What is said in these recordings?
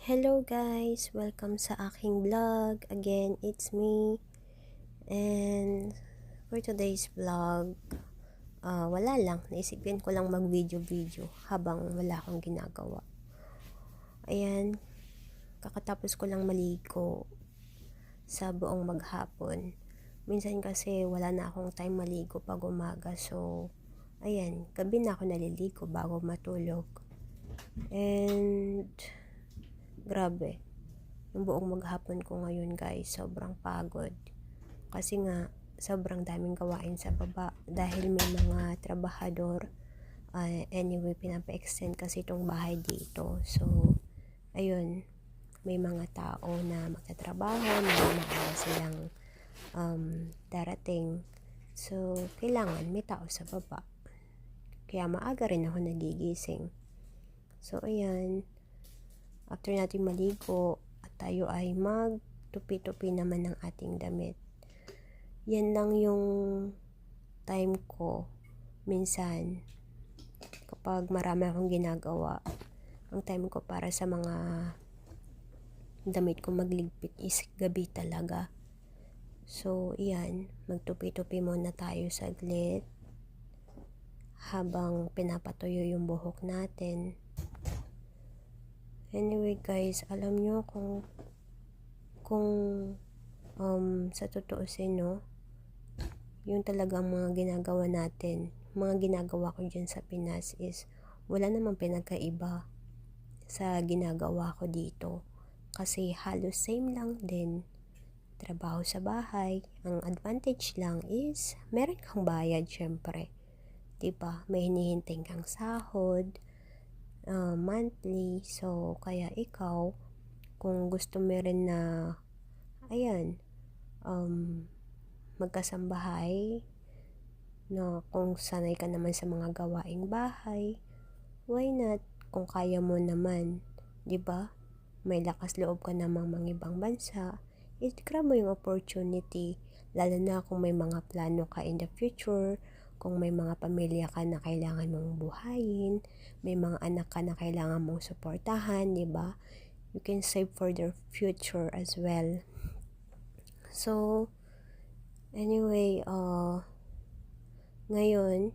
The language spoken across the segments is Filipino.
Hello guys! Welcome sa aking vlog. Again, it's me. And for today's vlog, wala lang. Naisipin ko lang mag-video habang wala akong ginagawa. Ayan, kakatapos ko lang maligo sa buong maghapon. Minsan kasi wala na akong time maligo pag umaga. So, ayan, gabi na ako naliligo bago matulog. And grabe, yung buong maghapon ko ngayon guys, sobrang pagod. Kasi nga, sobrang daming gawain sa baba dahil may mga trabahador. Anyway, pinapa-extend kasi itong bahay dito. So, ayun, may mga tao na magtatrabaho, may mga silang darating. So, kailangan may tao sa baba. Kaya maaga rin ako nagigising. So, ayan, after natin maligo at tayo ay magtupi-tupi naman ng ating damit. Yan lang yung time ko minsan kapag marami akong ginagawa. Ang time ko para sa mga damit ko magligpit is gabi talaga. So, yan, magtupi-tupi muna tayo saglit habang pinapatuyo yung buhok natin. Anyway guys, alam nyo kung sa tutuusin, no, yung talagang mga ginagawa natin, mga ginagawa ko dyan sa Pinas is wala namang pinagkaiba sa ginagawa ko dito. Kasi halos same lang din. Trabaho sa bahay. Ang advantage lang is meron kang bayad syempre. Diba? May hinihintay kang sahod monthly. So, kaya ikaw, kung gusto mo rin na ayan, magkasambahay, na kung sanay ka naman sa mga gawaing bahay, why not? Kung kaya mo naman, 'di ba? May lakas loob ka namang mangibang bansa, i-grab mo yung opportunity, lalo na kung may mga plano ka in the future, kung may mga pamilya ka na kailangan mong buhayin, may mga anak ka na kailangan mong suportahan, 'di ba? You can save for their future as well. So, anyway, ngayon,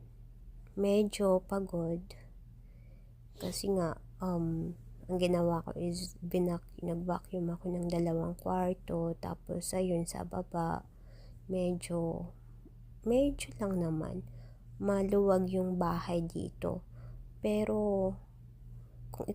medyo pagod. Kasi nga, ang ginawa ko is nag-vacuum ako ng 2 kwarto. Tapos, ayun, sa baba, medyo lang naman. Maluwag yung bahay dito. Pero, kung